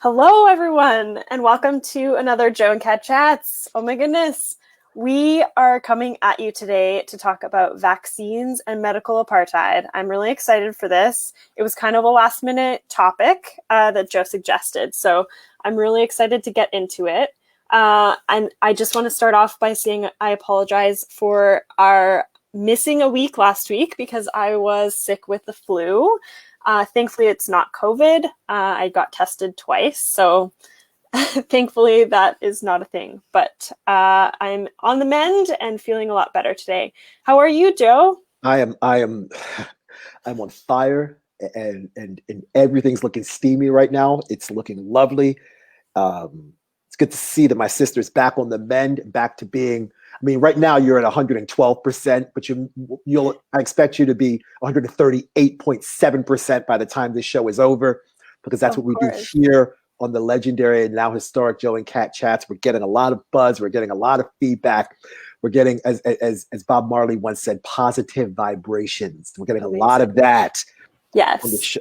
Hello, everyone, and welcome to another Joe and Cat Chats. Oh my goodness. We are coming at you today to talk about vaccines and medical apartheid. I'm really excited for this. It was kind of a last minute topic that Joe suggested, so I'm really excited to get into it. And I just want to start off by saying I apologize for our missing a week last week because I was sick with the flu. Thankfully, it's not COVID. I got tested twice, so thankfully that is not a thing. But I'm on the mend and feeling a lot better today. How are you, Joe? I'm on fire, and everything's looking steamy right now. It's looking lovely. It's good to see that my sister's back on the mend, back to being. I mean, right now you're at 112%, but I expect you to be 138.7% by the time this show is over, because that's what we do here on the legendary and now historic Joe and Cat Chats. We're getting a lot of buzz. We're getting a lot of feedback. We're getting, as Bob Marley once said, positive vibrations. We're getting a lot of that. Yes.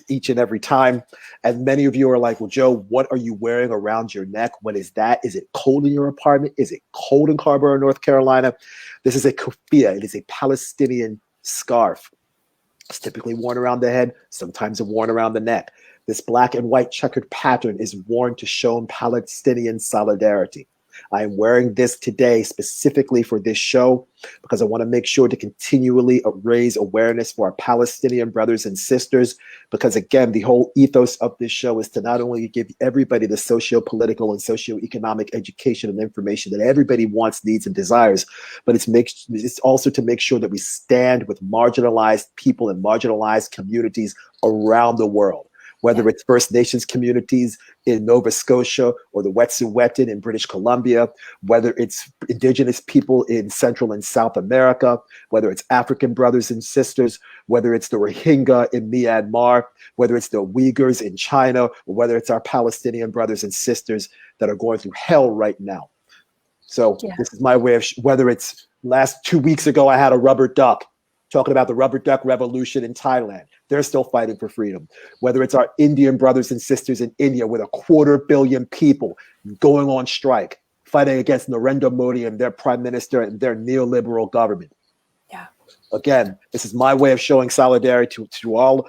Each and every time. And many of you are like, well, Joe, what are you wearing around your neck? What is that? Is it cold in your apartment? Is it cold in Carrboro, North Carolina? This is a keffiyeh. It is a Palestinian scarf. It's typically worn around the head, sometimes worn around the neck. This black and white checkered pattern is worn to show Palestinian solidarity. I am wearing this today specifically for this show because I want to make sure to continually raise awareness for our Palestinian brothers and sisters. Because again, the whole ethos of this show is to not only give everybody the socio-political and socio-economic education and information that everybody wants, needs, and desires, but it's also to make sure that we stand with marginalized people and marginalized communities around the world. Whether it's First Nations communities in Nova Scotia or the Wet'suwet'en in British Columbia, whether it's indigenous people in Central and South America, whether it's African brothers and sisters, whether it's the Rohingya in Myanmar, whether it's the Uyghurs in China, or whether it's our Palestinian brothers and sisters that are going through hell right now. So This is my way of, whether it's last 2 weeks ago, I had a rubber duck talking about the rubber duck revolution in Thailand. They're still fighting for freedom. Whether it's our Indian brothers and sisters in India with 250 million people going on strike, fighting against Narendra Modi and their prime minister and their neoliberal government. Yeah. Again, this is my way of showing solidarity to all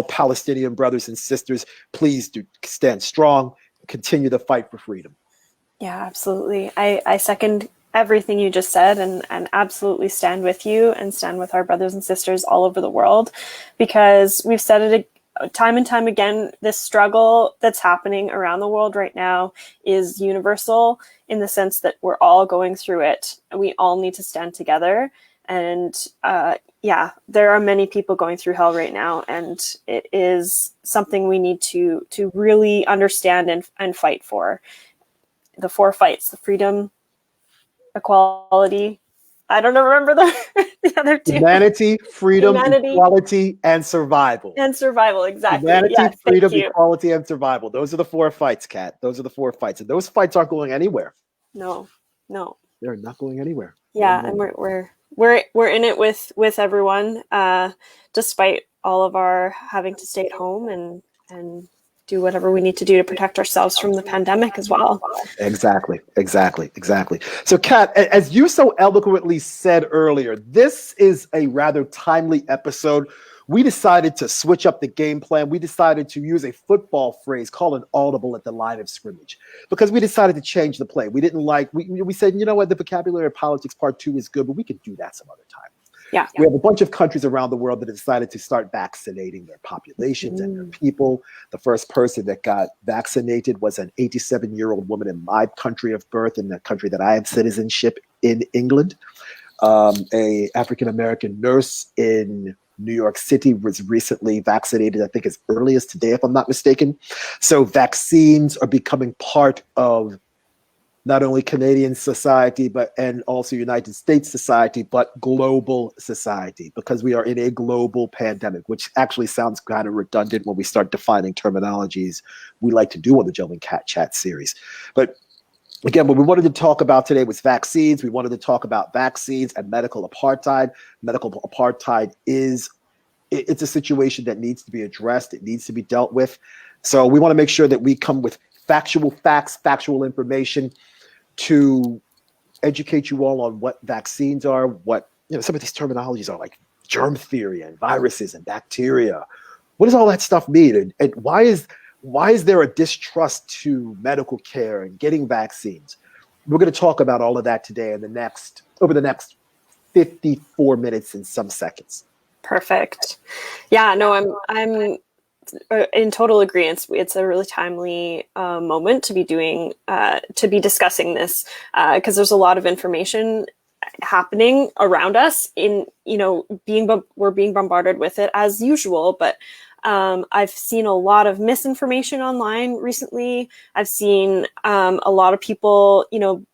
Palestinian brothers and sisters. Please do stand strong, continue the fight for freedom. Yeah, absolutely. I second everything you just said and absolutely stand with you and stand with our brothers and sisters all over the world, because we've said it time and time again, this struggle that's happening around the world right now is universal in the sense that we're all going through it. We all need to stand together. And there are many people going through hell right now, and it is something we need to really understand and fight for. The 4 fights: the freedom, equality. I don't remember the other 2. Humanity, freedom, equality, and survival. And survival, exactly. Humanity, freedom, equality, and survival. Those are the 4 fights, Kat. Those are the 4 fights. And those fights aren't going anywhere. No. They're not going anywhere. Yeah, and we're in it with everyone, despite all of our having to stay at home and do whatever we need to do to protect ourselves from the pandemic as well. Exactly. So, Kat, as you so eloquently said earlier, this is a rather timely episode. We decided to switch up the game plan. We decided to use a football phrase, call an audible at the line of scrimmage, because we decided to change the play. We didn't we said, you know what, the vocabulary of politics part 2 is good, but we could do that some other time. Yeah. We have a bunch of countries around the world that have decided to start vaccinating their populations and their people. The first person that got vaccinated was an 87-year-old woman in my country of birth, in the country that I have citizenship in, England. A African-American nurse in New York City was recently vaccinated, I think as early as today, if I'm not mistaken. So vaccines are becoming part of not only Canadian society, and also United States society, but global society, because we are in a global pandemic, which actually sounds kind of redundant when we start defining terminologies we like to do on the Joe and Cat Chat series. But again, what we wanted to talk about today was vaccines. We wanted to talk about vaccines and medical apartheid. Medical apartheid is it's a situation that needs to be addressed. It needs to be dealt with. So we want to make sure that we come with factual facts, factual information to educate you all on what vaccines are, what some of these terminologies are, like germ theory and viruses and bacteria. What does all that stuff mean? And why is there a distrust to medical care and getting vaccines? We're going to talk about all of that today over the next 54 minutes and some seconds. Perfect. Yeah, no, I'm in total agreement. It's a really timely moment to be discussing this because there's a lot of information happening around us. We're being bombarded with it as usual, but I've seen a lot of misinformation online recently. I've seen a lot of people,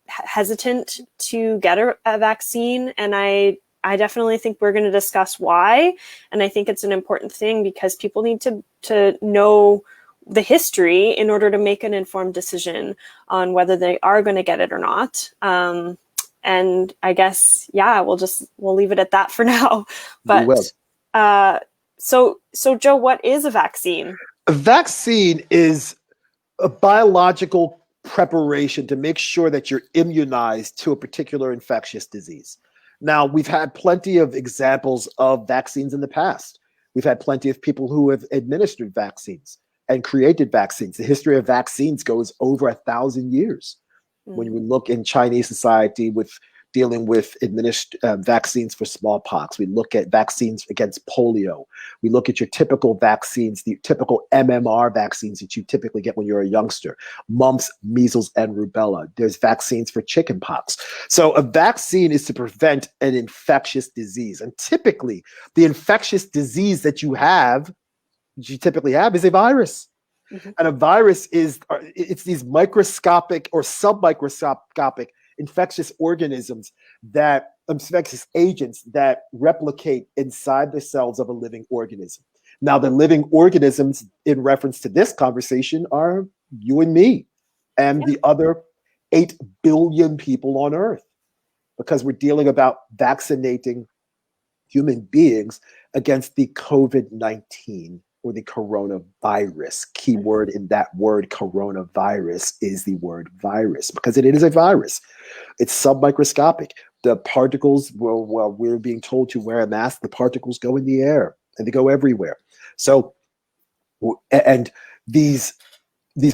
hesitant to get a vaccine, and I definitely think we're going to discuss why. And I think it's an important thing because people need to know the history in order to make an informed decision on whether they are going to get it or not. And I guess, we'll leave it at that for now. But so Joe, what is a vaccine? A vaccine is a biological preparation to make sure that you're immunized to a particular infectious disease. Now, we've had plenty of examples of vaccines in the past. We've had plenty of people who have administered vaccines and created vaccines. The history of vaccines goes over 1,000 years. Mm-hmm. When we look in Chinese society with dealing with vaccines for smallpox, we look at vaccines against polio. We look at your typical vaccines, the typical MMR vaccines that you typically get when you're a youngster, mumps, measles, and rubella. There's vaccines for chickenpox. So a vaccine is to prevent an infectious disease. And typically, the infectious disease that you typically have is a virus. Mm-hmm. And a virus it's these microscopic or submicroscopic infectious agents that replicate inside the cells of a living organism. Now, the living organisms in reference to this conversation are you and me and the other 8 billion people on Earth, because we're dealing about vaccinating human beings against the COVID-19 or the coronavirus. Key word in that word coronavirus is the word virus, because it is a virus. It's submicroscopic. The particles, while we're being told to wear a mask, the particles go in the air and they go everywhere. So, and these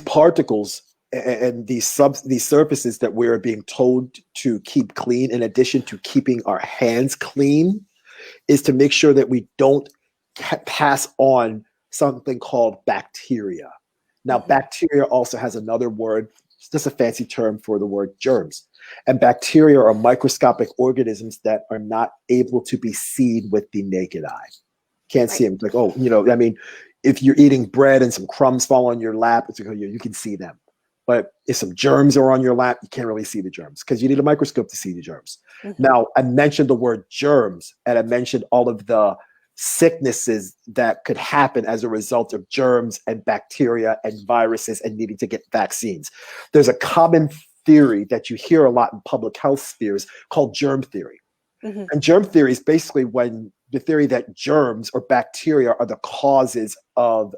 particles and these surfaces that we're being told to keep clean, in addition to keeping our hands clean, is to make sure that we don't pass on something called bacteria. Now, bacteria also has another word, it's just a fancy term for the word germs. And bacteria are microscopic organisms that are not able to be seen with the naked eye. Can't see them. It's like, if you're eating bread and some crumbs fall on your lap, it's like, you can see them. But if some germs are on your lap, you can't really see the germs because you need a microscope to see the germs. Mm-hmm. Now, I mentioned the word germs, and I mentioned all of the sicknesses that could happen as a result of germs and bacteria and viruses and needing to get vaccines. There's a common theory that you hear a lot in public health spheres called germ theory. Mm-hmm. And germ theory is basically the theory that germs or bacteria are the causes of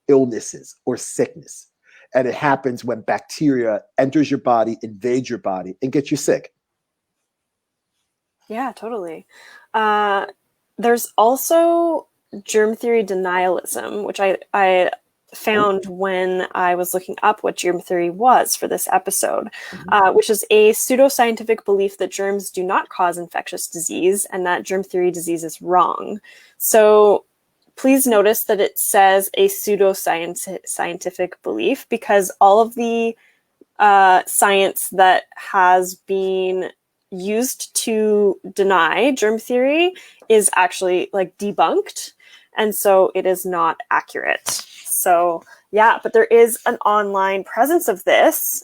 illnesses or sickness. And it happens when bacteria enters your body, invades your body, and gets you sick. Yeah, totally. There's also germ theory denialism, which I found when I was looking up what germ theory was for this episode, which is a pseudoscientific belief that germs do not cause infectious disease and that germ theory disease is wrong. So please notice that it says a pseudoscientific belief, because all of the science that has been used to deny germ theory is actually debunked, and so it is not accurate. So but there is an online presence of this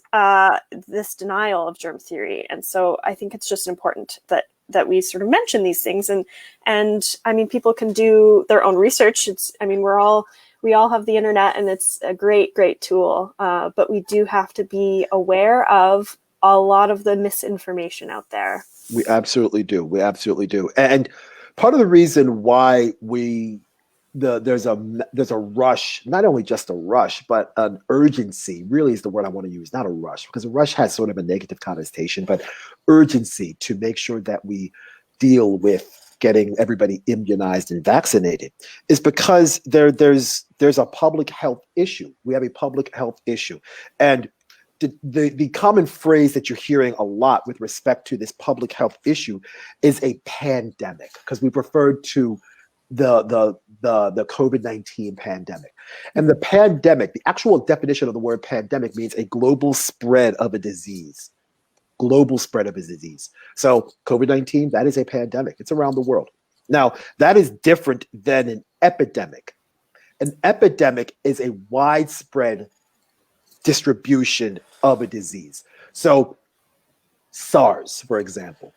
denial of germ theory, and so I think it's just important that we sort of mention these things, and I mean, people can do their own research. We all have the internet, and it's a great tool, but we do have to be aware of a lot of the misinformation out there. We absolutely do. And part of the reason why we there's a rush, not only just a rush, but an urgency, really is the word I want to use, not a rush, because a rush has sort of a negative connotation, but urgency to make sure that we deal with getting everybody immunized and vaccinated, is because there's a public health issue. We have a public health issue. And the common phrase that you're hearing a lot with respect to this public health issue is a pandemic, because we've referred to the COVID-19 pandemic. And the pandemic, the actual definition of the word pandemic, means a global spread of a disease. Global spread of a disease. So COVID-19, that is a pandemic. It's around the world. Now, that is different than an epidemic. An epidemic is a widespread distribution of a disease. So SARS, for example,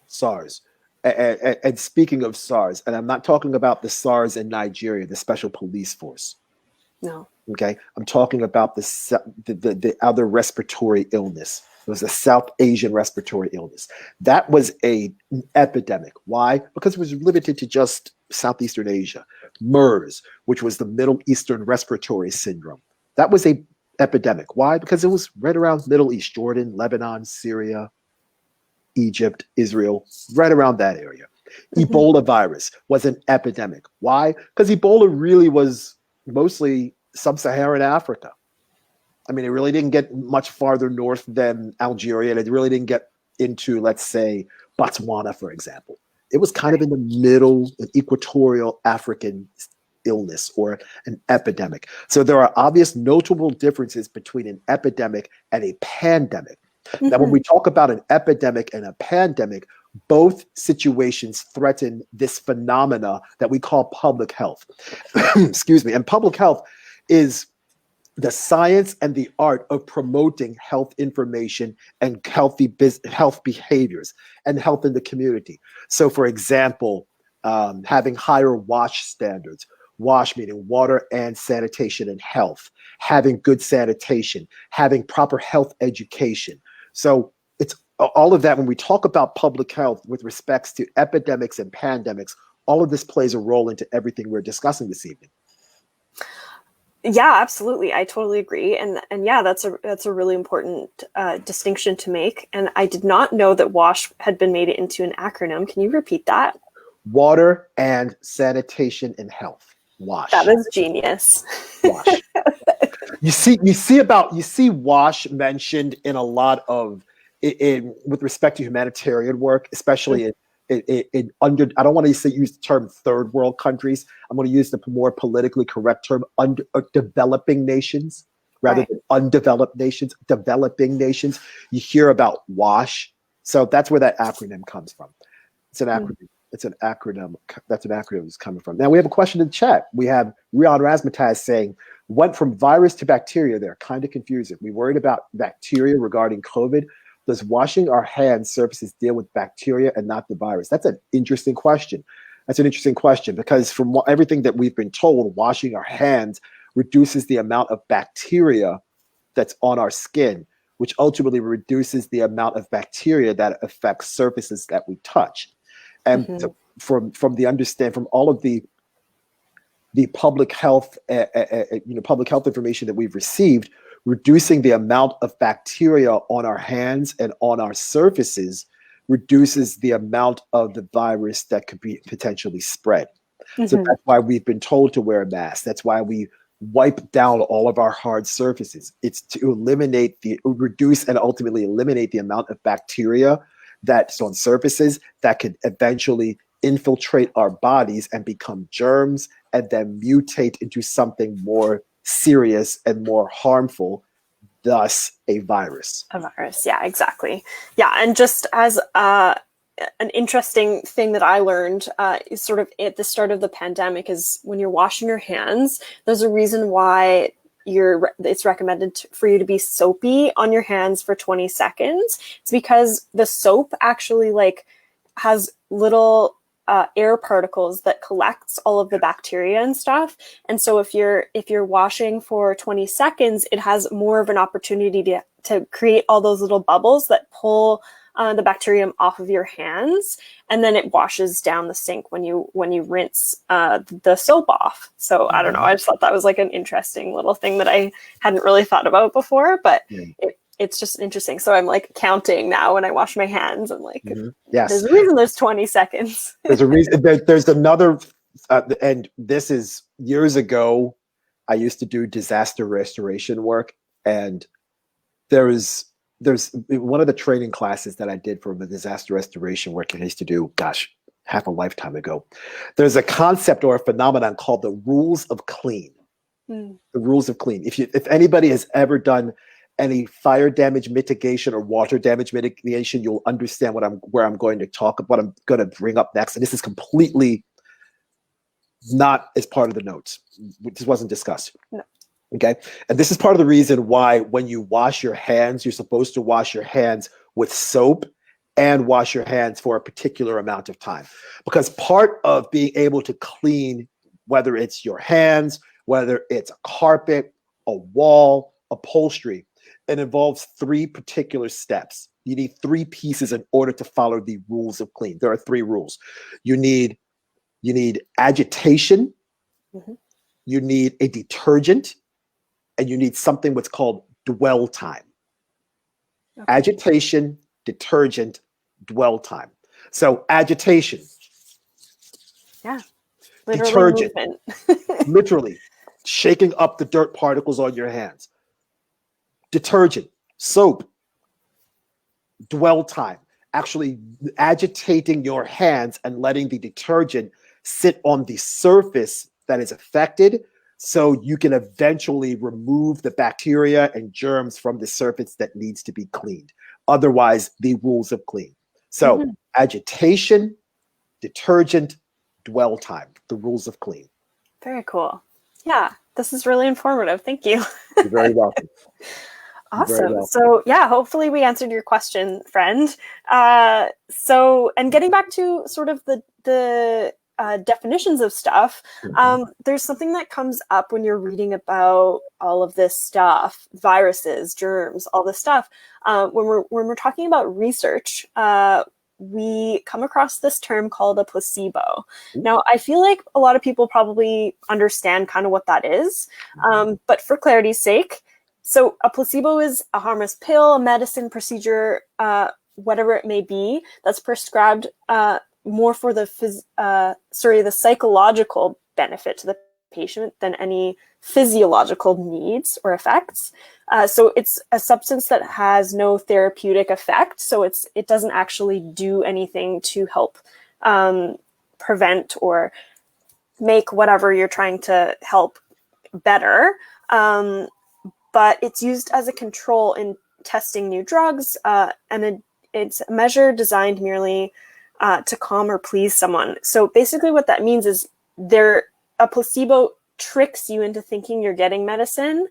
SARS. And speaking of SARS, and I'm not talking about the SARS in Nigeria, the Special Police Force. No. Okay, I'm talking about the other respiratory illness. It was a South Asian respiratory illness. That was an epidemic. Why? Because it was limited to just Southeastern Asia. MERS, which was the Middle Eastern Respiratory Syndrome. That was a epidemic. Why? Because it was right around Middle East, Jordan, Lebanon, Syria, Egypt, Israel, right around that area. Ebola virus was an epidemic. Why? Because Ebola really was mostly sub-Saharan Africa. I mean, it really didn't get much farther north than Algeria, and it really didn't get into, let's say, Botswana, for example. It was kind of in the middle, an equatorial African illness or an epidemic. So there are obvious notable differences between an epidemic and a pandemic. Now, when we talk about an epidemic and a pandemic, both situations threaten this phenomena that we call public health. Excuse me. And public health is the science and the art of promoting health information and health behaviors and health in the community. So, for example, having higher WASH standards. WASH meaning water and sanitation and health, having good sanitation, having proper health education. So it's all of that. When we talk about public health with respects to epidemics and pandemics, all of this plays a role into everything we're discussing this evening. Yeah, absolutely. I totally agree. And yeah, that's a really important distinction to make. And I did not know that WASH had been made into an acronym. Can you repeat that? Water and sanitation and health. WASH. That is genius. WASH. You see WASH mentioned in a lot of with respect to humanitarian work, especially in under, I don't want to use the term third world countries. I'm going to use the more politically correct term, developing nations rather than undeveloped nations, developing nations. You hear about WASH. So that's where that acronym comes from. It's an acronym. It's an acronym. That's an acronym it's coming from. Now we have a question in the chat. We have Rian Razmataz saying, went from virus to bacteria there. Kind of confusing. We worried about bacteria regarding COVID. Does washing our hands surfaces deal with bacteria and not the virus? That's an interesting question. That's an interesting question because from everything that we've been told, washing our hands reduces the amount of bacteria that's on our skin, which ultimately reduces the amount of bacteria that affects surfaces that we touch. And so from all of the public health public health information that we've received, reducing the amount of bacteria on our hands and on our surfaces reduces the amount of the virus that could be potentially spread. So that's why we've been told to wear a mask. That's why we wipe down all of our hard surfaces. It's to reduce and ultimately eliminate the amount of bacteria that's on surfaces that could eventually infiltrate our bodies and become germs and then mutate into something more serious and more harmful, thus a virus. A virus, yeah, exactly. Yeah, and just as an interesting thing that I learned is sort of at the start of the pandemic is when you're washing your hands, there's a reason why it's recommended for you to be soapy on your hands for 20 seconds. It's because the soap actually has little air particles that collects all of the bacteria and stuff. And so if you're washing for 20 seconds, it has more of an opportunity to create all those little bubbles that pull the bacterium off of your hands, and then it washes down the sink when you rinse the soap off. So I don't know. I just thought that was like an interesting little thing that I hadn't really thought about before, but it's just interesting. So I'm like counting now when I wash my hands. I'm like, there's a reason there's 20 seconds. There's a reason. There's another, and this is years ago. I used to do disaster restoration work, and there's one of the training classes that I did for the disaster restoration work I used to do, gosh, half a lifetime ago. There's a concept or a phenomenon called the rules of clean. The rules of clean. If anybody has ever done any fire damage mitigation or water damage mitigation, you'll understand what I'm going to bring up next. And this is completely not as part of the notes. This wasn't discussed. No. Okay. And this is part of the reason why when you wash your hands, you're supposed to wash your hands with soap and wash your hands for a particular amount of time. Because part of being able to clean, whether it's your hands, whether it's a carpet, a wall, upholstery, it involves 3 particular steps. You need 3 pieces in order to follow the rules of clean. There are 3 rules. You need agitation, you need a detergent, and you need something what's called dwell time. Okay. Agitation, detergent, dwell time. So agitation. Yeah. Literally detergent. Movement. Literally shaking up the dirt particles on your hands. Detergent, soap, dwell time. Actually agitating your hands and letting the detergent sit on the surface that is affected, so you can eventually remove the bacteria and germs from the surface that needs to be cleaned. Otherwise, the rules of clean. So agitation, detergent, dwell time, the rules of clean. Very cool. Yeah, this is really informative. Thank you. You're very welcome. Awesome. So yeah, hopefully we answered your question, friend. And getting back to sort of the definitions of stuff, there's something that comes up when you're reading about all of this stuff, viruses, germs, all this stuff. When we're talking about research, we come across this term called a placebo. Now, I feel like a lot of people probably understand kind of what that is, but for clarity's sake, so a placebo is a harmless pill, a medicine, procedure, whatever it may be, that's prescribed more for the psychological benefit to the patient than any physiological needs or effects. So it's a substance that has no therapeutic effect. So it doesn't actually do anything to help prevent or make whatever you're trying to help better. But it's used as a control in testing new drugs, and it's a measure designed merely to calm or please someone. So basically what that means is a placebo tricks you into thinking you're getting medicine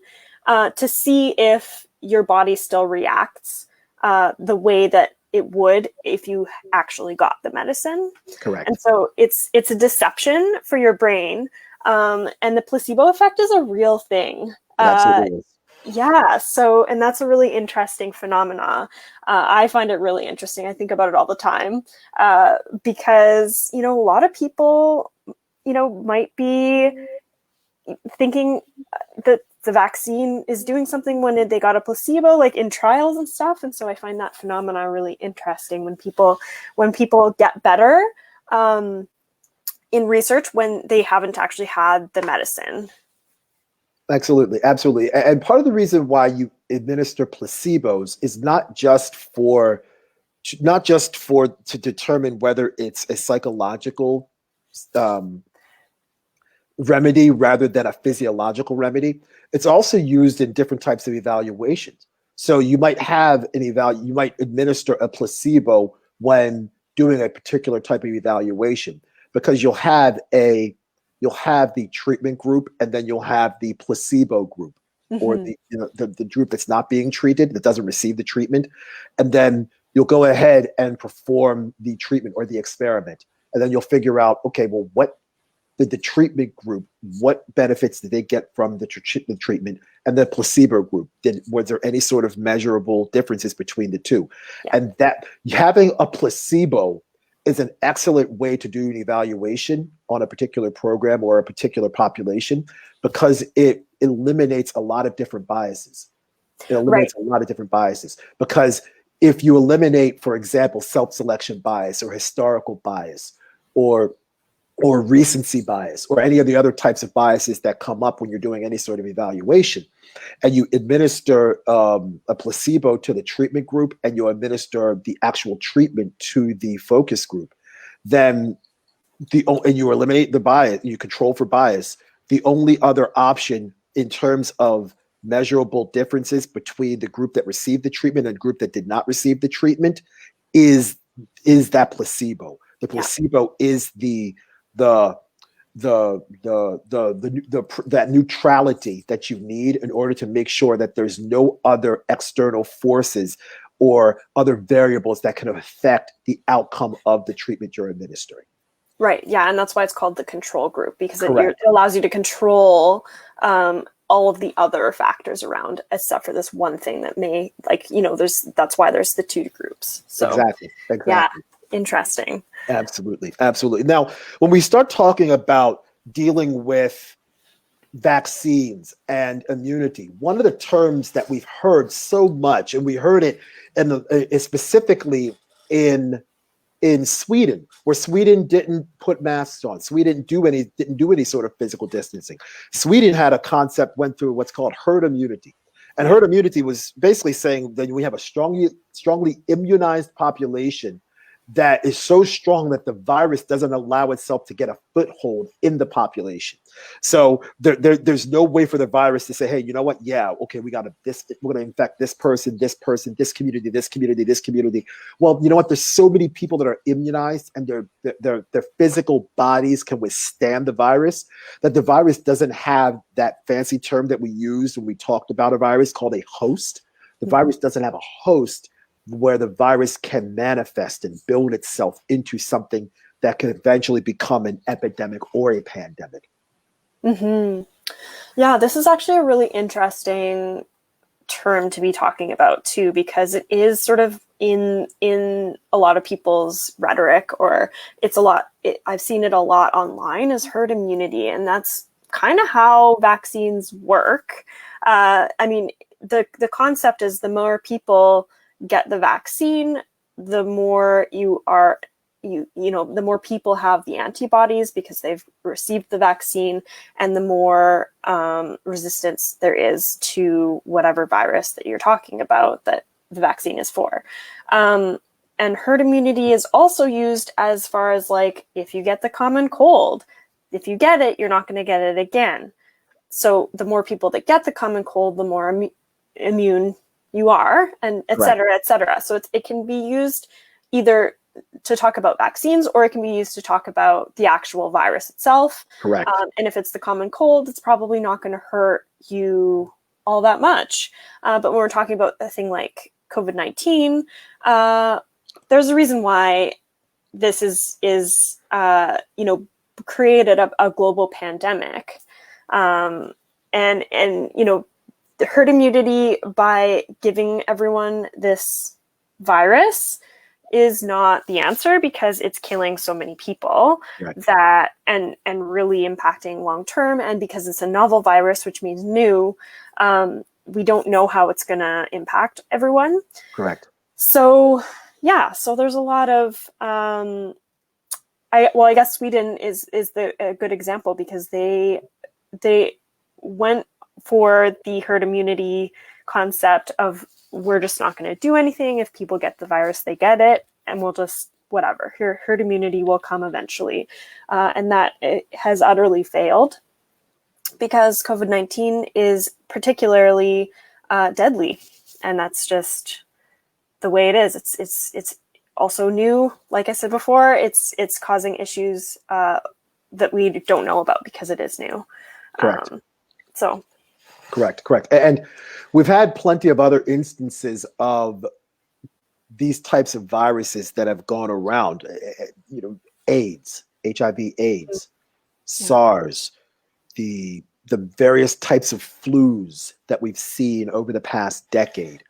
to see if your body still reacts the way that it would if you actually got the medicine. Correct. And so it's a deception for your brain. And the placebo effect is a real thing. Absolutely is. Yeah. So, and that's a really interesting phenomena. I find it really interesting. I think about it all the time because, a lot of people, might be thinking that the vaccine is doing something when they got a placebo, like in trials and stuff. And so I find that phenomena really interesting when people get better in research when they haven't actually had the medicine. Absolutely. And part of the reason why you administer placebos is not just to determine whether it's a psychological remedy rather than a physiological remedy. It's also used in different types of evaluations. So you might you might administer a placebo when doing a particular type of evaluation, because you'll have the treatment group, and then you'll have the placebo group, or the group that's not being treated, that doesn't receive the treatment. And then you'll go ahead and perform the treatment or the experiment. And then you'll figure out, okay, well, what did the treatment group, what benefits did they get from the treatment, and the placebo group? Was there any sort of measurable differences between the two? Yeah. And that having a placebo is an excellent way to do an evaluation on a particular program or a particular population, because it eliminates a lot of different biases. It eliminates a lot of different biases, because if you eliminate, for example, self-selection bias or historical bias or recency bias or any of the other types of biases that come up when you're doing any sort of evaluation, and you administer a placebo to the treatment group and you administer the actual treatment to the focus group, then and you eliminate the bias, you control for bias, the only other option in terms of measurable differences between the group that received the treatment and the group that did not receive the treatment is that placebo. The placebo is that neutrality that you need in order to make sure that there's no other external forces or other variables that can affect the outcome of the treatment you're administering. Right. Yeah. And that's why it's called the control group, because it allows you to control all of the other factors around, except for this one thing that may, that's why there's the two groups. So exactly. Yeah. Interesting. Absolutely. Now, when we start talking about dealing with vaccines and immunity, one of the terms that we've heard so much, and we heard it specifically in Sweden, where Sweden didn't put masks on. Sweden didn't do any sort of physical distancing. Sweden had a concept, went through what's called herd immunity. And herd immunity was basically saying that we have a strongly immunized population that is so strong that the virus doesn't allow itself to get a foothold in the population. So there's no way for the virus to say, hey, you know what? Yeah, okay, we're going to infect this person, this community, this community, this community. Well, you know what? There's so many people that are immunized and their physical bodies can withstand the virus, that the virus doesn't have that fancy term that we used when we talked about a virus called a host. The virus doesn't have a host where the virus can manifest and build itself into something that can eventually become an epidemic or a pandemic. Mm-hmm. Yeah, this is actually a really interesting term to be talking about too, because it is sort of in a lot of people's rhetoric, or I've seen it a lot online as herd immunity, and that's kind of how vaccines work. I mean, the concept is the more people get the vaccine, the more the more people have the antibodies because they've received the vaccine, and the more resistance there is to whatever virus that you're talking about that the vaccine is for. And herd immunity is also used as far as like, if you get the common cold, if you get it, you're not going to get it again. So the more people that get the common cold, the more immune you are, and et cetera, et cetera. So it can be used either to talk about vaccines, or it can be used to talk about the actual virus itself. Correct. And if it's the common cold, it's probably not going to hurt you all that much. But when we're talking about a thing like COVID-19, there's a reason why this is created a global pandemic. And the herd immunity, by giving everyone this virus, is not the answer, because it's killing so many people that and really impacting long term. And because it's a novel virus, which means new, we don't know how it's going to impact everyone. Correct. So there's a lot of I guess Sweden is a good example, because they went for the herd immunity concept of, we're just not going to do anything. If people get the virus, they get it, and we'll just whatever. Herd immunity will come eventually. And that it has utterly failed, because COVID-19 is particularly deadly. And that's just the way it is. It's also new. Like I said before, it's causing issues that we don't know about because it is new. Correct. Correct. And we've had plenty of other instances of these types of viruses that have gone around, AIDS, HIV, AIDS, SARS, the various types of flus that we've seen over the past decade,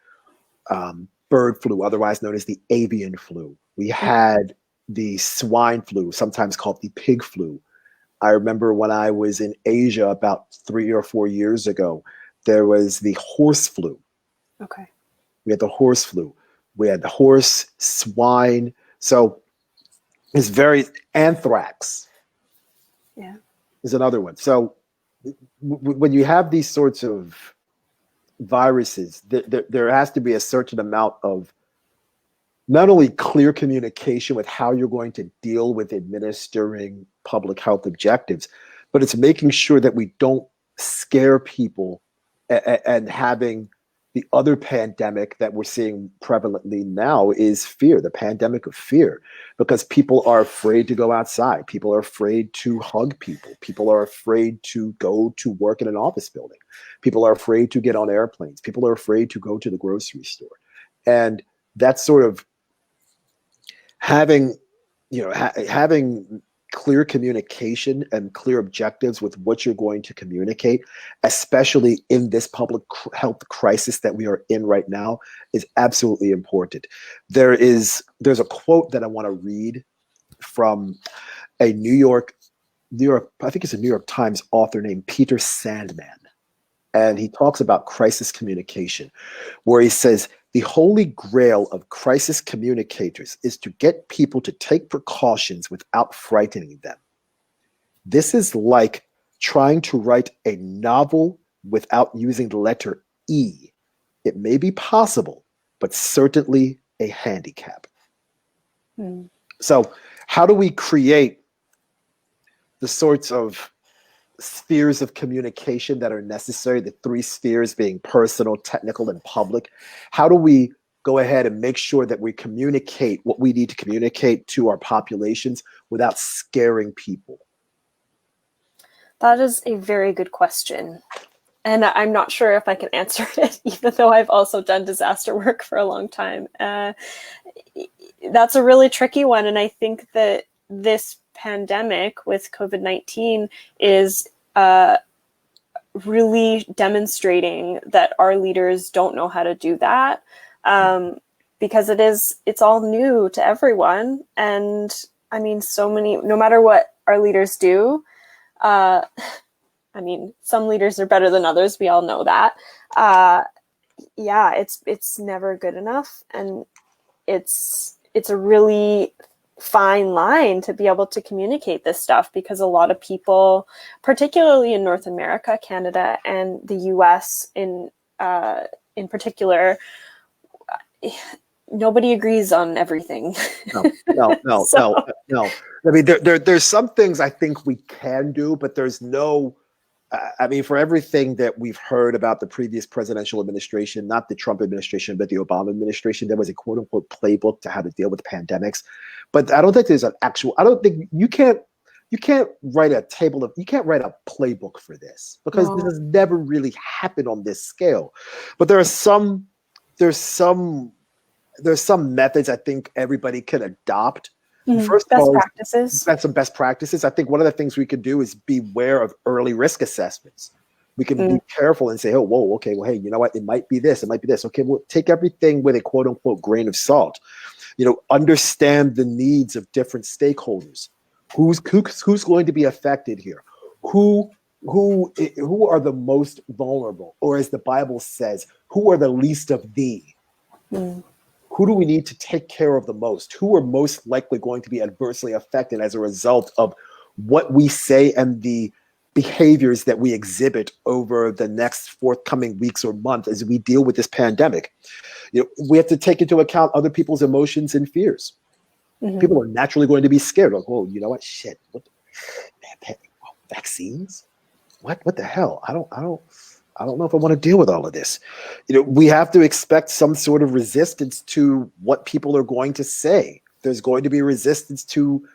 bird flu, otherwise known as the avian flu. We had the swine flu, sometimes called the pig flu. I remember when I was in Asia about 3 or 4 years ago, there was the horse flu. Okay. We had the horse flu. We had the horse, swine. So it's very anthrax. Yeah. Is another one. So when you have these sorts of viruses, there has to be a certain amount of not only clear communication with how you're going to deal with administering public health objectives, but it's making sure that we don't scare people and having the other pandemic that we're seeing prevalently now is fear, the pandemic of fear, because people are afraid to go outside. People are afraid to hug people. People are afraid to go to work in an office building. People are afraid to get on airplanes. People are afraid to go to the grocery store. And that's sort of having, having clear communication and clear objectives with what you're going to communicate, especially in this public health crisis that we are in right now, is absolutely important. There's a quote that I want to read from a New York, I think it's a New York Times author named Peter Sandman. And he talks about crisis communication, where he says, the holy grail of crisis communicators is to get people to take precautions without frightening them. This is like trying to write a novel without using the letter E. It may be possible, but certainly a handicap. So how do we create the sorts of spheres of communication that are necessary, the 3 spheres being personal, technical, and public? How do we go ahead and make sure that we communicate what we need to communicate to our populations without scaring people? That is a very good question. And I'm not sure if I can answer it, even though I've also done disaster work for a long time. That's a really tricky one. And I think that this pandemic with COVID-19 is really demonstrating that our leaders don't know how to do that, because it's all new to everyone. And I mean, no matter what our leaders do, I mean, some leaders are better than others. We all know that. It's never good enough. And it's a really fine line to be able to communicate this stuff, because a lot of people, particularly in North America, Canada, and the US in particular, nobody agrees on everything. No. I mean, there's some things I think we can do, but there's no, I mean, for everything that we've heard about the previous presidential administration, not the Trump administration, but the Obama administration, there was a quote unquote playbook to how to deal with pandemics. But I don't think there's I don't think you can't write a playbook for this, because this has never really happened on this scale. But there's some methods I think everybody can adopt. First of all, practices. That's some best practices. I think one of the things we could do is beware of early risk assessments. We can be careful and say, oh, whoa, okay, well, hey, you know what? It might be this. It might be this. Okay, we'll take everything with a quote unquote grain of salt. Understand the needs of different stakeholders. Who's going to be affected here? Who are the most vulnerable? Or as the Bible says, who are the least of thee? Who do we need to take care of the most? Who are most likely going to be adversely affected as a result of what we say and the behaviors that we exhibit over the next forthcoming weeks or months as we deal with this pandemic? We have to take into account other people's emotions and fears. People are naturally going to be scared. Like, oh, you know what? Shit. Vaccines? What the hell? I don't know if I want to deal with all of this. We have to expect some sort of resistance to what people are going to say. There's going to be resistance to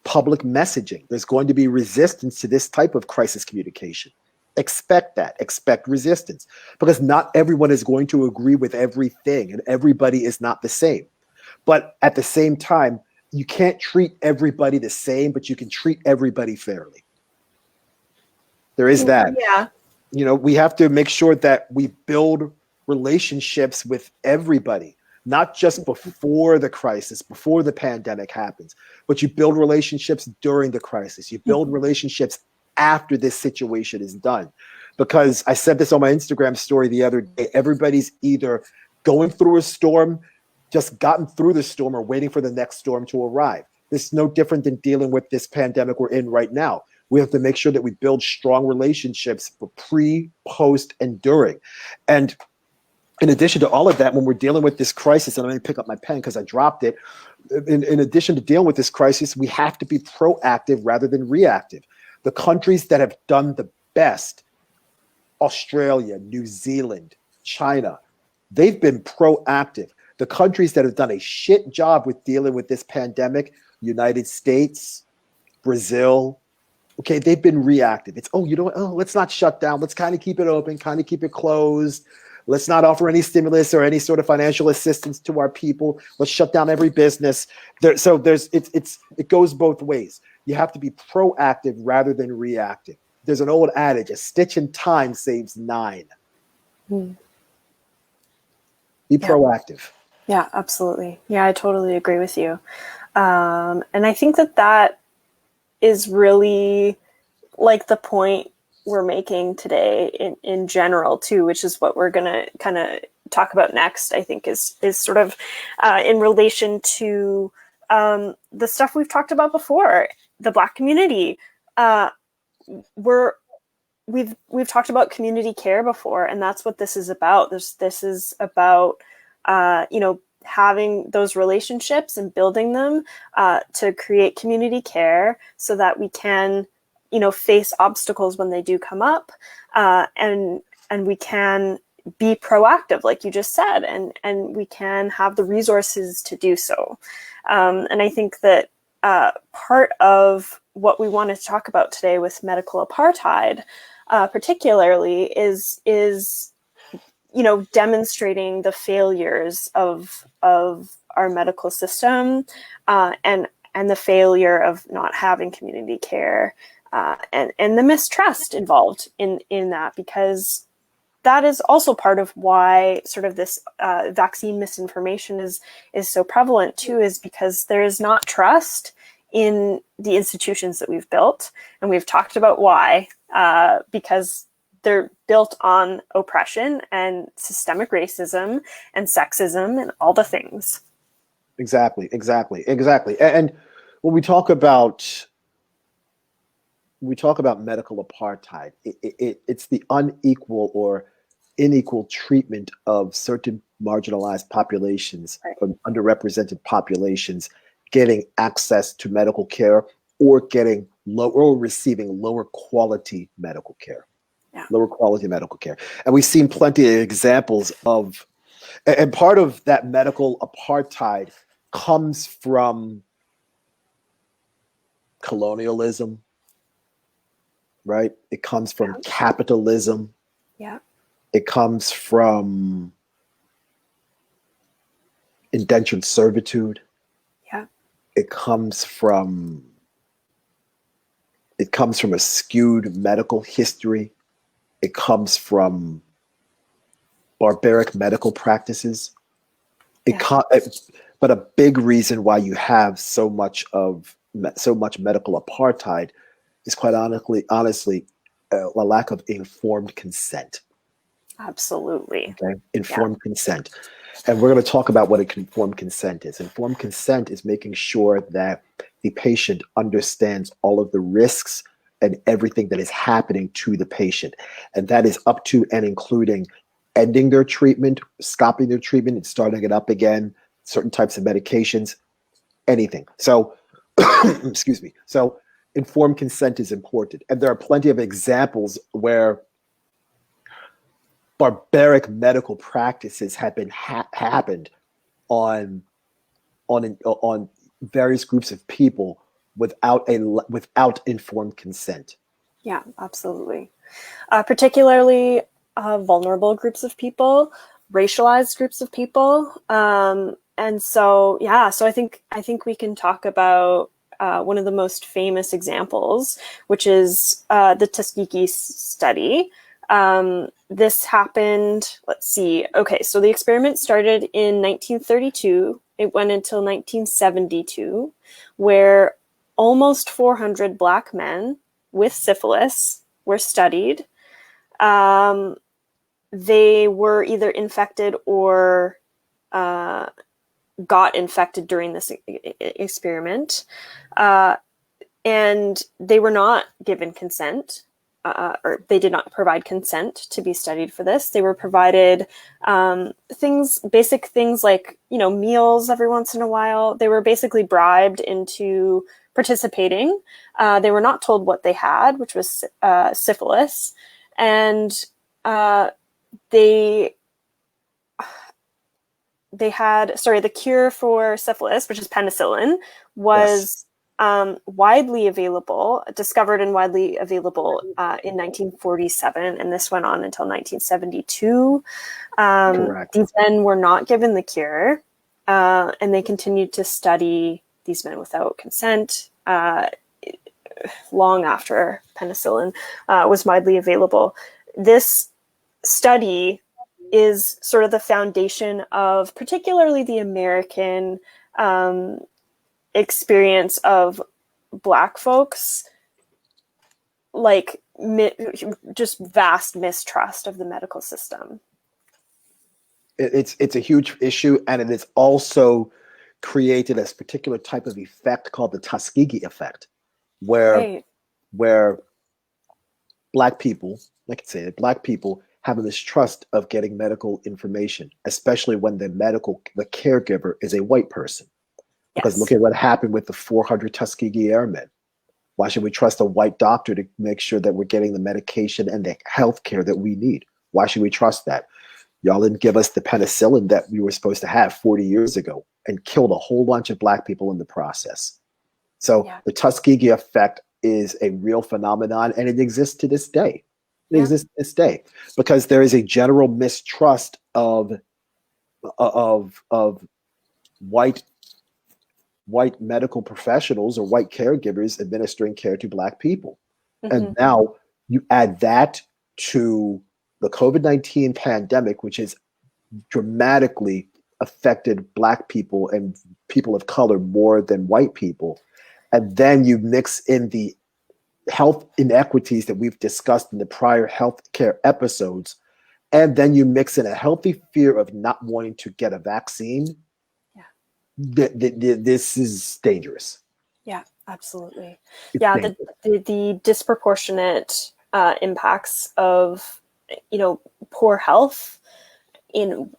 public messaging. There's going to be resistance to this type of crisis communication. Expect that. Expect resistance, because not everyone is going to agree with everything, and everybody is not the same. But at the same time, you can't treat everybody the same, but you can treat everybody fairly. There is that. Yeah. You know, we have to make sure that we build relationships with everybody, not just before the crisis, before the pandemic happens, but you build relationships during the crisis. You build relationships after this situation is done. Because I said this on my Instagram story the other day, everybody's either going through a storm, just gotten through the storm, or waiting for the next storm to arrive. This is no different than dealing with this pandemic we're in right now. We have to make sure that we build strong relationships for pre, post, and during. And in addition to all of that, when we're dealing with this crisis, and I'm going to pick up my pen because I dropped it, in addition to dealing with this crisis, we have to be proactive rather than reactive. The countries that have done the best, Australia, New Zealand, China, they've been proactive. The countries that have done a shit job with dealing with this pandemic, United States, Brazil, okay, they've been reactive. It's, let's not shut down. Let's kind of keep it open, kind of keep it closed. Let's not offer any stimulus or any sort of financial assistance to our people. Let's shut down every business. It goes both ways. You have to be proactive rather than reactive. There's an old adage, a stitch in time saves 9. Be proactive. Yeah, absolutely. Yeah, I totally agree with you. And I think that is really like the point we're making today in general too, which is what we're going to kind of talk about next, I think is sort of in relation to the stuff we've talked about before, the Black community. We've talked about community care before, and that's what this is about. This is about having those relationships and building them to create community care so that we can face obstacles when they do come up, and we can be proactive, like you just said, and we can have the resources to do so. And I think that part of what we wanted to talk about today with medical apartheid, particularly, is demonstrating the failures of our medical system, and the failure of not having community care, and the mistrust involved in that, because that is also part of why sort of this vaccine misinformation is so prevalent too, is because there is not trust in the institutions that we've built. And we've talked about why, because they're built on oppression and systemic racism and sexism and all the things. Exactly. And when we talk about medical apartheid, it's the unequal or unequal treatment of certain marginalized populations, right, or underrepresented populations getting access to medical care, or getting receiving lower quality medical care. Lower quality medical care. And we've seen plenty of examples of, and part of that medical apartheid comes from colonialism, right? It comes from capitalism. Yeah. It comes from indentured servitude. Yeah. It comes from a skewed medical history. It comes from barbaric medical practices. But a big reason why you have so much medical apartheid is, quite honestly, a lack of informed consent. Absolutely. Okay? Informed consent. And we're going to talk about what informed consent is. Informed consent is making sure that the patient understands all of the risks and everything that is happening to the patient. And that is up to and including ending their treatment, stopping their treatment, and starting it up again, certain types of medications, anything. So, excuse me. So informed consent is important. And there are plenty of examples where barbaric medical practices have been happened on various groups of people without informed consent. Yeah, absolutely. Particularly vulnerable groups of people, racialized groups of people, and so I think we can talk about one of the most famous examples, which is the Tuskegee study. This happened, let's see. Okay, so the experiment started in 1932. It went until 1972, where almost 400 Black men with syphilis were studied. They were either infected or got infected during this experiment. And they were not given consent, or they did not provide consent to be studied for this. They were provided basic things like, meals every once in a while. They were basically bribed into participating. They were not told what they had, which was syphilis. And they had, the cure for syphilis, which is penicillin, was widely available, discovered and widely available in 1947, and this went on until 1972. These men were not given the cure, and they continued to study these men without consent long after penicillin was widely available. This study is sort of the foundation of particularly the American experience of Black folks, like just vast mistrust of the medical system. It's a huge issue, and it has also created this particular type of effect called the Tuskegee Effect, where Black people, like I said, Black people have a mistrust of getting medical information, especially when the caregiver is a white person. Because look at what happened with the 400 Tuskegee Airmen. Why should we trust a white doctor to make sure that we're getting the medication and the health care that we need? Why should we trust that? Y'all didn't give us the penicillin that we were supposed to have 40 years ago and killed a whole bunch of Black people in the process. So the Tuskegee Effect is a real phenomenon, and it exists to this day. It exists to this day because there is a general mistrust of white medical professionals or white caregivers administering care to Black people. And now you add that to the COVID-19 pandemic, which has dramatically affected Black people and people of color more than white people. And then you mix in the health inequities that we've discussed in the prior healthcare episodes. And then you mix in a healthy fear of not wanting to get a vaccine. This is dangerous. Yeah, absolutely. The disproportionate impacts of, poor health in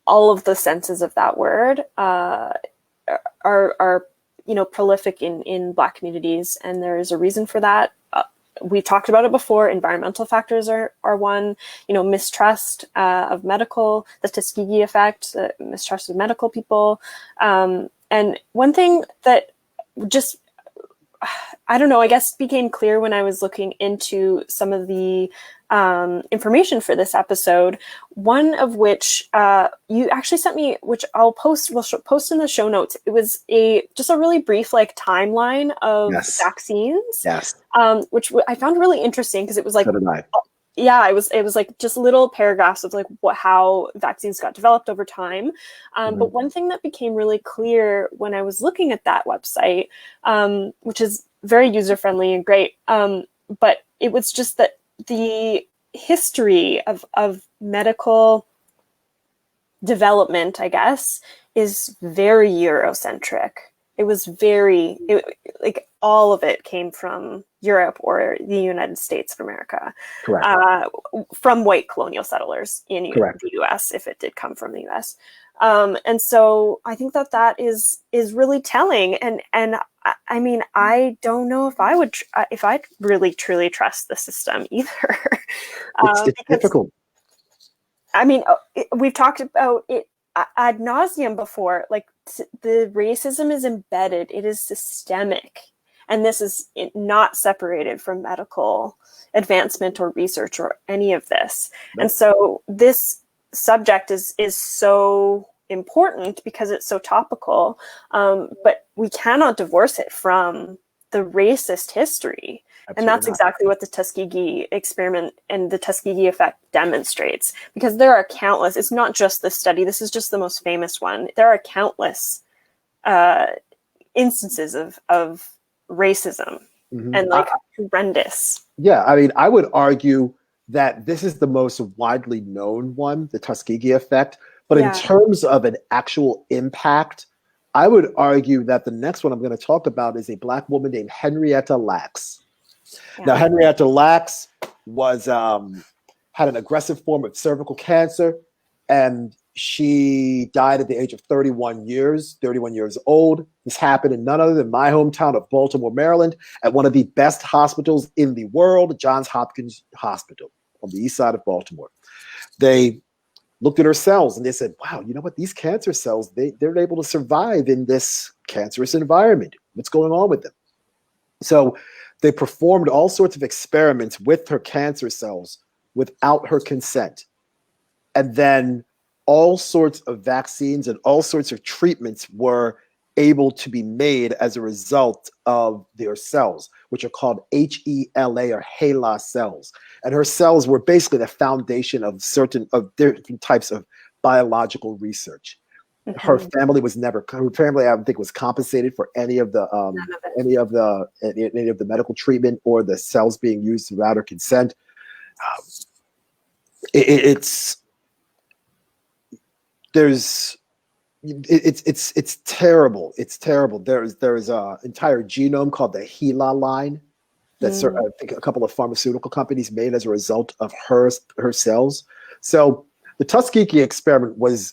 all of the senses of that word are prolific in Black communities, and there is a reason for that. We've talked about it before. Environmental factors are one. Mistrust of medical, the Tuskegee Effect, mistrust of medical people. And one thing that just, I don't know, I guess became clear when I was looking into some of the information for this episode, one of which you actually sent me, which we'll post in the show notes. It was just a really brief timeline of vaccines, which I found really interesting because it was like, so did I. It was like just little paragraphs of how vaccines got developed over time. But one thing that became really clear when I was looking at that website, which is very user-friendly and great, but it was just that the history of medical development, I guess, is very Eurocentric. It was all of it came from Europe or the United States of America. Correct. From white colonial settlers in the US, if it did come from the US. And so I think that is really telling. And I mean, I don't know if I'd really truly trust the system either. It's difficult. I mean, we've talked about it ad nauseum before. The racism is embedded. It is systemic. And this is not separated from medical advancement or research or any of this. Nope. And so this subject is so important because it's so topical, but we cannot divorce it from the racist history. Absolutely And that's not. exactly what the Tuskegee experiment and the Tuskegee Effect demonstrates, because there are countless, it's not just this study, this is just the most famous one. There are countless instances of racism and like horrendous. Yeah, I mean, I would argue that this is the most widely known one, the Tuskegee Effect. But in terms of an actual impact, I would argue that the next one I'm going to talk about is a Black woman named Henrietta Lacks. Yeah. Now, Henrietta Lacks was had an aggressive form of cervical cancer, and she died at the age of 31 years old. This happened in none other than my hometown of Baltimore, Maryland, at one of the best hospitals in the world, Johns Hopkins Hospital on the east side of Baltimore. They looked at her cells and they said, wow, you know what? These cancer cells, they're able to survive in this cancerous environment. What's going on with them? So they performed all sorts of experiments with her cancer cells without her consent. And then all sorts of vaccines and all sorts of treatments were able to be made as a result of their cells, which are called HeLa or HeLa cells. And her cells were basically the foundation of different types of biological research. Her family I don't think was compensated for any of the medical treatment or the cells being used without her consent. It's terrible. It's terrible. There's an entire genome called the HeLa line that I think a couple of pharmaceutical companies made as a result of her cells. So the Tuskegee experiment was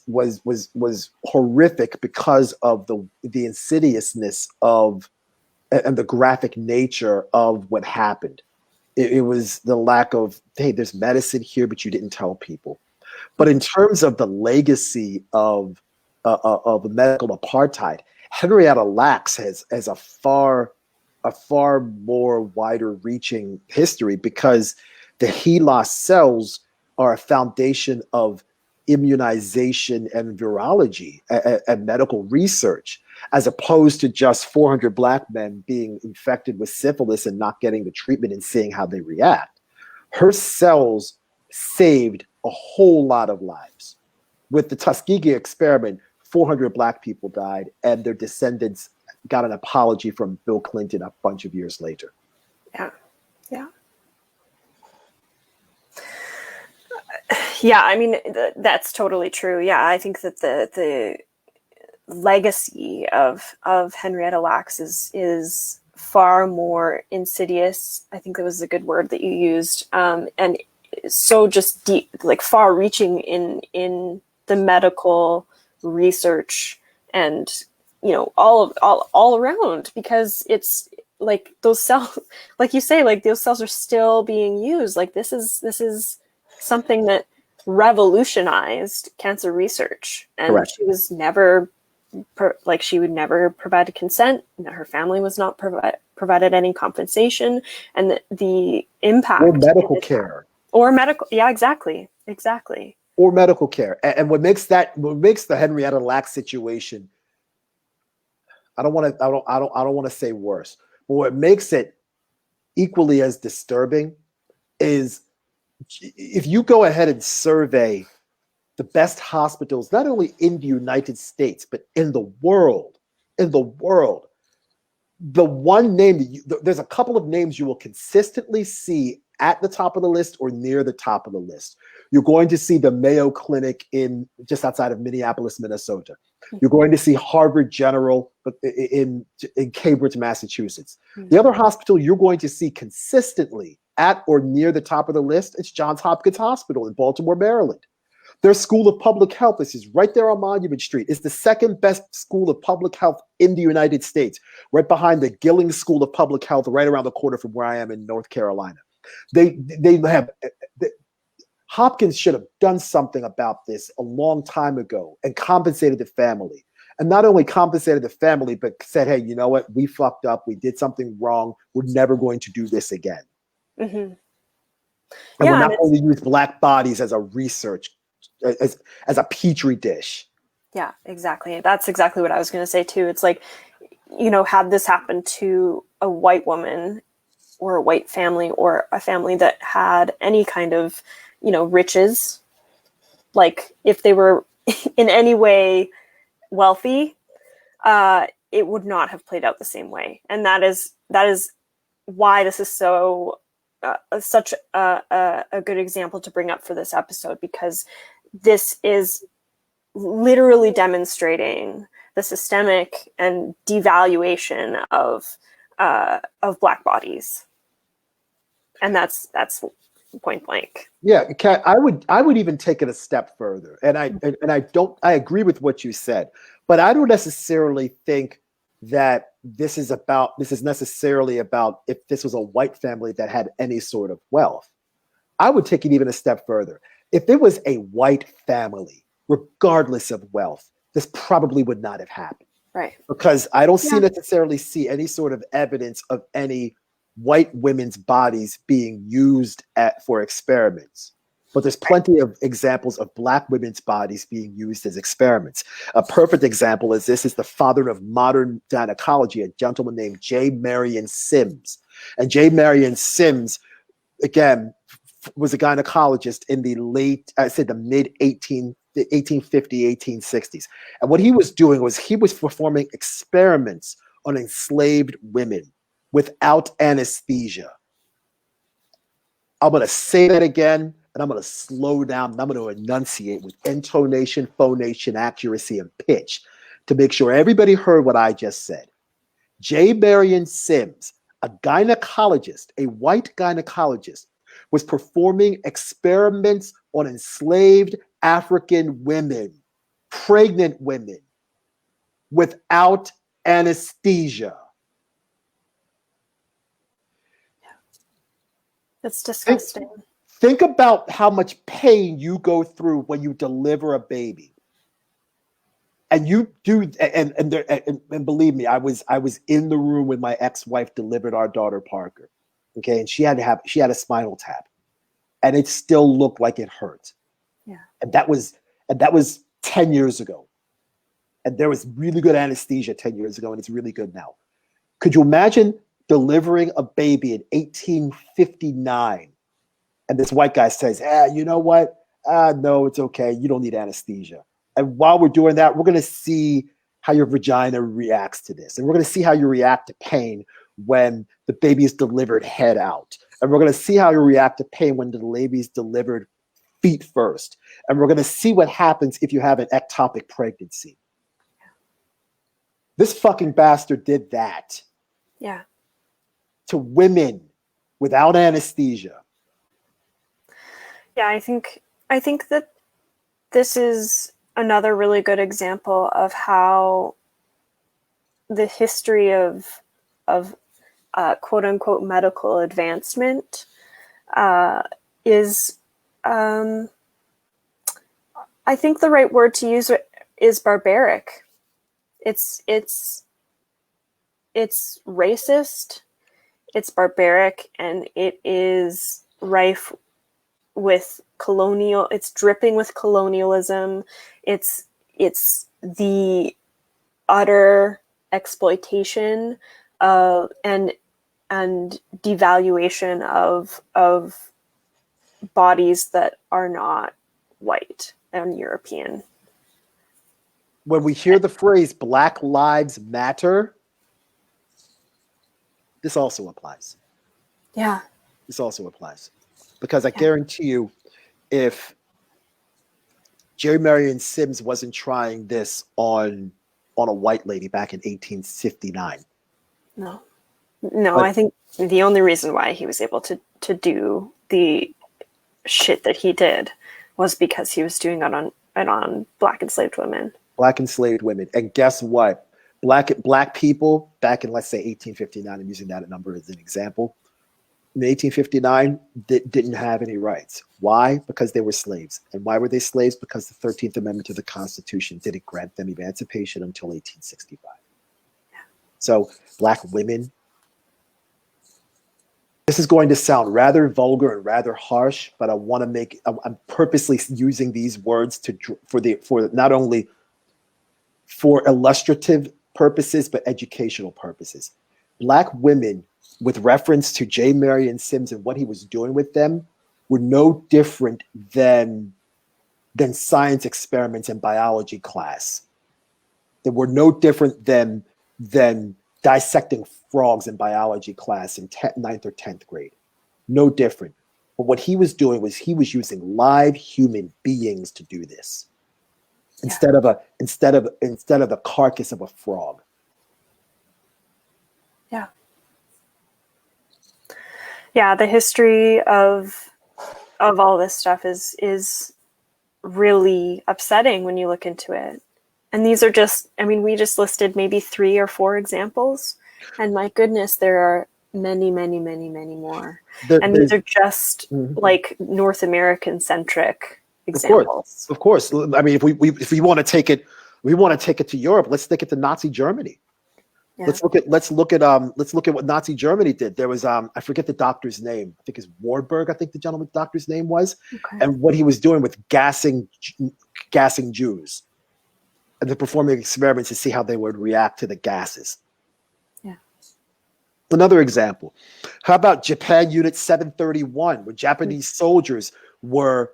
horrific because of the insidiousness of and the graphic nature of what happened. It was the lack of, hey, there's medicine here, but you didn't tell people. But in terms of the legacy of medical apartheid, Henrietta Lacks has a far more wider reaching history, because the HeLa cells are a foundation of immunization and virology and medical research, as opposed to just 400 Black men being infected with syphilis and not getting the treatment and seeing how they react. Her cells saved a whole lot of lives. With the Tuskegee experiment, 400 Black people died, and their descendants got an apology from Bill Clinton a bunch of years later. Yeah, yeah. Yeah, I mean, that's totally true. Yeah, I think that the legacy of Henrietta Lacks is far more insidious. I think that was a good word that you used, and so just deep, like far-reaching in the medical research and all around, because it's like those cells, like you say, like those cells are still being used. Like this is something that revolutionized cancer research, and correct. She was never she would never provide consent. Her family was not provided any compensation, and the impact or medical care or medical, yeah, exactly, or medical care. And what makes the Henrietta Lacks situation, I don't want to say worse, but what makes it equally as disturbing is if you go ahead and survey the best hospitals, not only in the United States, but in the world, the one name there's a couple of names you will consistently see at the top of the list or near the top of the list. You're going to see the Mayo Clinic just outside of Minneapolis, Minnesota. You're going to see Harvard General in Cambridge, Massachusetts. The other hospital you're going to see consistently at or near the top of the list, it's Johns Hopkins Hospital in Baltimore, Maryland. Their School of Public Health, this is right there on Monument Street, is the second best school of public health in the United States, right behind the Gilling School of Public Health, right around the corner from where I am in North Carolina. Hopkins should have done something about this a long time ago and compensated the family. And not only compensated the family, but said, hey, you know what? We fucked up. We did something wrong. We're never going to do this again. Mm-hmm. And we're not going to use Black bodies as a research, as a petri dish. Yeah, exactly. That's exactly what I was going to say too. It's like, had this happened to a white woman or a white family or a family that had any kind of, riches, like if they were in any way wealthy, it would not have played out the same way. And that is why this is such a good example to bring up for this episode, because this is literally demonstrating the systemic and devaluation of Black bodies, and that's point blank. Yeah, Kat, I would even take it a step further, and I agree with what you said, but I don't necessarily think that this is necessarily about if this was a white family that had any sort of wealth. I would take it even a step further. If it was a white family, regardless of wealth, this probably would not have happened. Right. Because I don't necessarily see any sort of evidence of any white women's bodies being used for experiments. But there's plenty of examples of Black women's bodies being used as experiments. A perfect example is the father of modern gynecology, a gentleman named J. Marion Sims. And J. Marion Sims, again, was a gynecologist in the mid 1850, 1860s. And what he was doing was he was performing experiments on enslaved women without anesthesia. I'm going to say that again, and I'm going to slow down, and I'm going to enunciate with intonation, phonation, accuracy, and pitch to make sure everybody heard what I just said. J. Marion Sims, a gynecologist, a white gynecologist, was performing experiments on enslaved African women, pregnant women, without anesthesia. It's disgusting. Think about how much pain you go through when you deliver a baby. And you do, and believe me, I was in the room when my ex-wife delivered our daughter Parker. Okay, and she had a spinal tap, and it still looked like it hurt. Yeah, and that was 10 years ago, and there was really good anesthesia 10 years ago, and it's really good now. Could you imagine delivering a baby in 1859, and this white guy says, you know what? No, it's okay. You don't need anesthesia. And while we're doing that, we're going to see how your vagina reacts to this. And we're going to see how you react to pain when the baby is delivered head out. And we're going to see how you react to pain when the baby is delivered feet first. And we're going to see what happens if you have an ectopic pregnancy. This fucking bastard did that. Yeah. To women without anesthesia. Yeah, I think that this is another really good example of how the history of quote unquote medical advancement is, I think the right word to use is barbaric. It's racist, it's barbaric, and it is rife with it's dripping with colonialism. It's the utter exploitation and devaluation of bodies that are not white and European. When we hear the phrase Black Lives Matter, this also applies. Yeah. This also applies. Because I guarantee you, if Jerry Marion Sims wasn't trying this on a white lady back in 1859. No, I think the only reason why he was able to do the shit that he did was because he was doing it on Black enslaved women. Black enslaved women. And guess what? Black people back in, let's say, 1859, I'm using that number as an example, in 1859, didn't have any rights. Why? Because they were slaves. And why were they slaves? Because the 13th Amendment to the Constitution didn't grant them emancipation until 1865. Yeah. So Black women, this is going to sound rather vulgar and rather harsh, but I'm purposely using these words for not only for illustrative purposes, but educational purposes. Black women, with reference to J. Marion Sims and what he was doing with them, were no different than science experiments in biology class. They were no different than dissecting frogs in biology class in 9th or 10th grade. No different. But what he was doing was he was using live human beings to do this instead of the carcass of a frog. Yeah. Yeah, the history of all this stuff is really upsetting when you look into it. And these are just, I mean, we just listed maybe 3 or 4 examples. And my goodness, there are many, many, many, many more. And these are just like North American centric examples. Of course. I mean, if we want to take it, to Europe. Let's take it to Nazi Germany. Yeah. Let's look at what Nazi Germany did. There was I forget the doctor's name. I think it's Warburg. I think the doctor's name was, and what he was doing with gassing Jews, and they're performing experiments to see how they would react to the gases. Yeah. Another example. How about Japan Unit 731, where Japanese soldiers were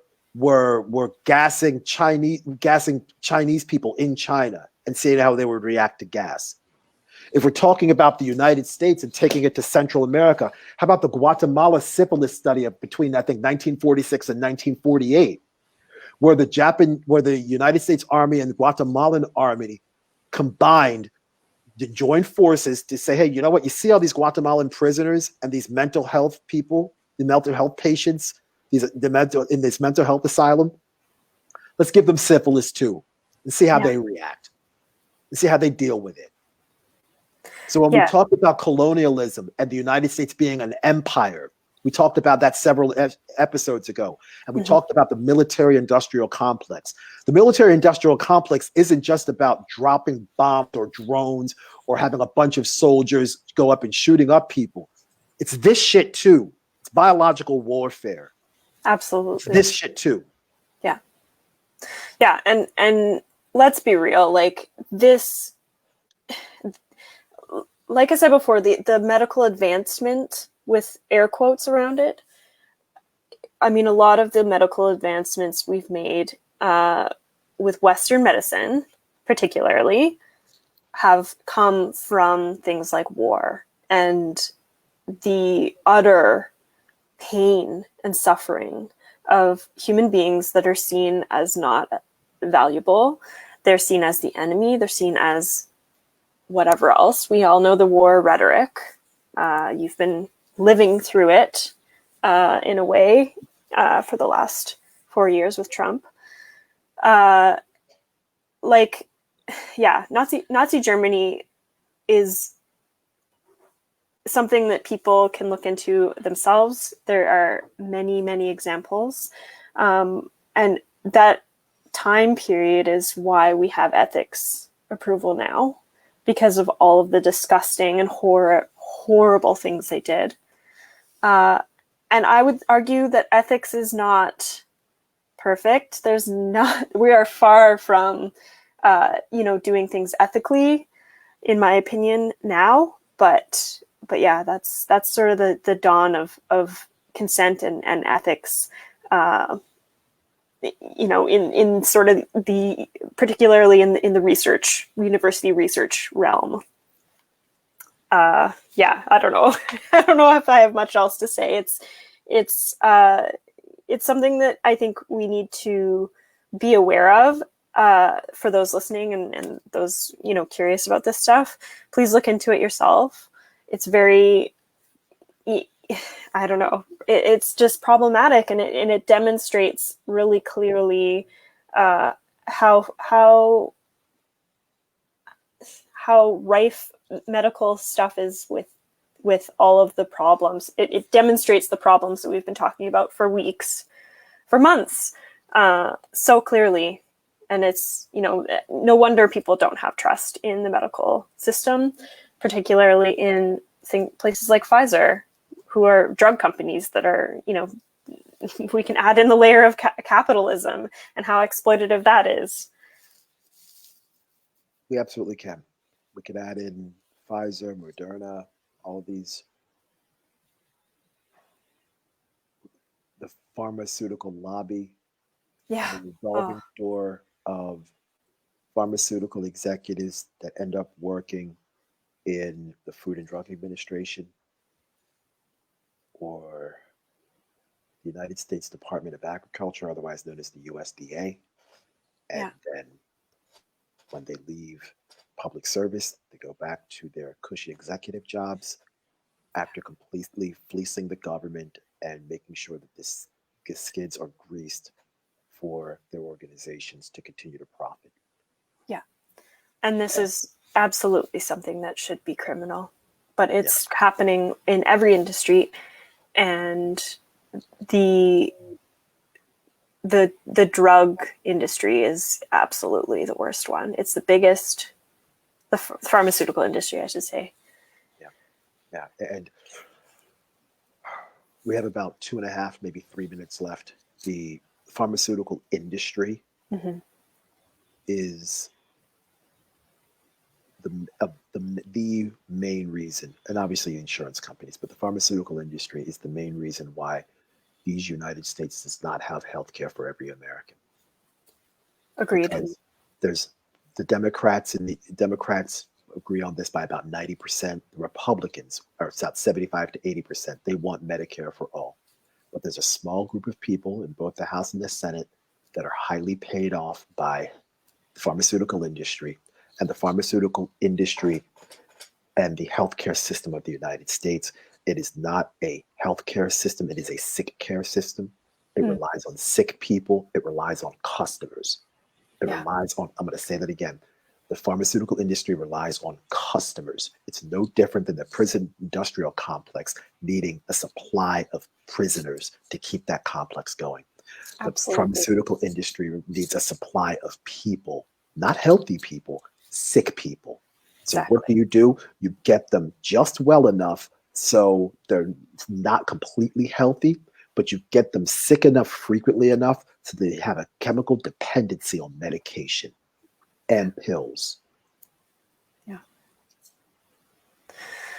gassing Chinese people in China and seeing how they would react to gas. If we're talking about the United States and taking it to Central America, how about the Guatemala Syphilis study between, I think, 1946 and 1948, where the United States Army and the Guatemalan Army combined to join forces to say, hey, you know what? You see all these Guatemalan prisoners and these mental health people, the mental health patients, in this mental health asylum? Let's give them syphilis too and see how they react and see how they deal with it. So when we talk about colonialism and the United States being an empire, we talked about that several episodes ago, and we talked about the military-industrial complex. The military-industrial complex isn't just about dropping bombs or drones or having a bunch of soldiers go up and shooting up people. It's this shit too. It's biological warfare. Absolutely. It's this shit too. Yeah. Yeah, and let's be real, like this, like I said before, the medical advancement with air quotes around it, I mean, a lot of the medical advancements we've made with Western medicine, particularly, have come from things like war and the utter pain and suffering of human beings that are seen as not valuable. They're seen as the enemy. They're seen as whatever else. We all know the war rhetoric. You've been living through it in a way for the last 4 years with Trump. Nazi Germany is something that people can look into themselves. There are many, many examples. And that time period is why we have ethics approval now, because of all of the disgusting and horrible things they did. And I would argue that ethics is not perfect. We are far from, doing things ethically, in my opinion now, but yeah, that's sort of the dawn of consent and ethics, in sort of particularly in the research, university research realm. I don't know. I don't know if I have much else to say. It's something that I think we need to be aware of. For those listening and those, curious about this stuff, please look into it yourself. It's very, I don't know. It's just problematic, and it demonstrates really clearly how rife medical stuff is with all of the problems. It demonstrates the problems that we've been talking about for weeks, for months, so clearly. And it's, no wonder people don't have trust in the medical system, particularly in places like Pfizer, who are drug companies that are, we can add in the layer of capitalism and how exploitative that is. We absolutely can. We can add in Pfizer, Moderna, all of these. The pharmaceutical lobby and Yeah. the Oh, revolving door of pharmaceutical executives that end up working in the Food and Drug Administration or the United States Department of Agriculture, otherwise known as the USDA. And yeah. then when they leave public service, they go back to their cushy executive jobs after completely fleecing the government and making sure that the skids are greased for their organizations to continue to profit. Yeah. And this And is absolutely something that should be criminal, but yeah, it's happening in every industry. And the the drug industry is absolutely the worst one. It's the biggest, the pharmaceutical industry, I should say. yeah, yeah. And we have about 2.5, maybe 3 minutes left. The pharmaceutical industry Mm-hmm. is the main reason, and obviously insurance companies, but the pharmaceutical industry is the main reason why these United States does not have health care for every American. Agreed. Because there's the Democrats agree on this by about 90%. The Republicans are about 75 to 80%. They want Medicare for all. But there's a small group of people in both the House and the Senate that are highly paid off by the pharmaceutical industry, and the pharmaceutical industry and the healthcare system of the United States. It is not a healthcare system, it is a sick care system. It Mm. relies on sick people, it relies on customers. It Yeah, relies on, I'm going to say that again. The pharmaceutical industry relies on customers. It's no different than the prison industrial complex needing a supply of prisoners to keep that complex going. The absolutely. pharmaceutical industry needs a supply of people, not healthy people, sick people. So what Exactly. do? You get them just well enough so they're not completely healthy, but you get them sick enough frequently enough so they have a chemical dependency on medication and pills. Yeah.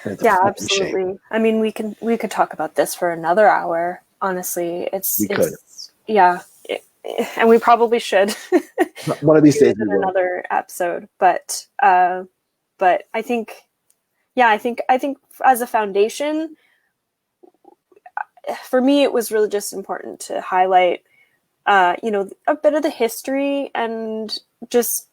And it's a Yeah, fucking shame. absolutely. I mean, we could talk about this for another hour. Honestly, We could. it's yeah, and we probably should do One of these days it we in will. another episode. But I think, yeah, I think as a foundation, for me, it was really just important to highlight, a bit of the history and just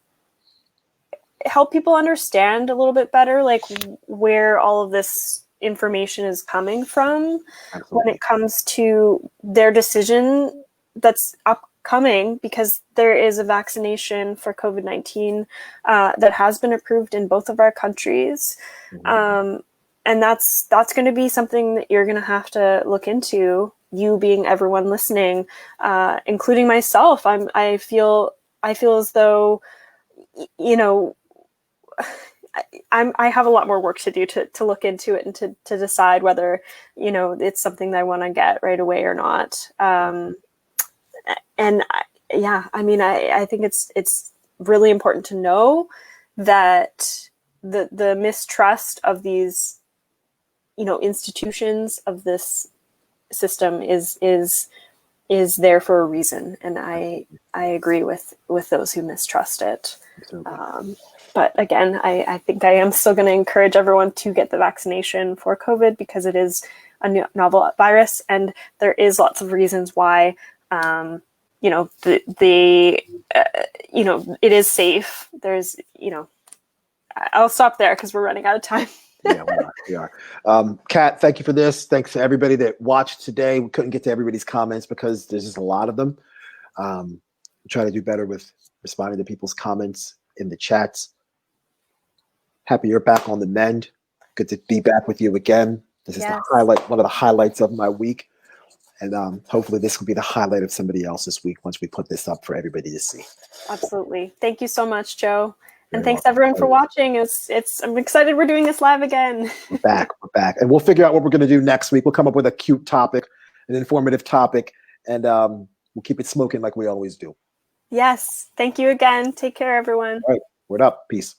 help people understand a little bit better, like where all of this information is coming from when Absolutely. it comes to their decision that's upcoming, because there is a vaccination for COVID-19 that has been approved in both of our countries. Mhm. And that's going to be something that you're going to have to look into, you being everyone listening, including myself. I feel as though, you know, I have a lot more work to do to look into it and to decide whether, it's something that I want to get right away or not. And yeah, I mean, I think it's really important to know that the mistrust of these, institutions of this system is there for a reason, and I agree with those who mistrust it. Absolutely. But again, I think I am still going to encourage everyone to get the vaccination for COVID, because it is a novel virus, and there is lots of reasons why, it is safe. There's, I'll stop there because we're running out of time. Yeah, we are. We are. Kat, thank you for this. Thanks to everybody that watched today. We couldn't get to everybody's comments because there's just a lot of them. I'm trying to do better with responding to people's comments in the chats. Happy you're back on the mend. Good to be back with you again. This is Yes. the highlight, one of the highlights of my week. And hopefully this will be the highlight of somebody else's week once we put this up for everybody to see. Absolutely. Thank you so much, Joe. And Very thanks welcome. everyone for watching. I'm excited we're doing this live again. We're back. And we'll figure out what we're going to do next week. We'll come up with a cute topic, an informative topic, and we'll keep it smoking like we always do. Yes. Thank you again. Take care, everyone. All right. Word up. Peace.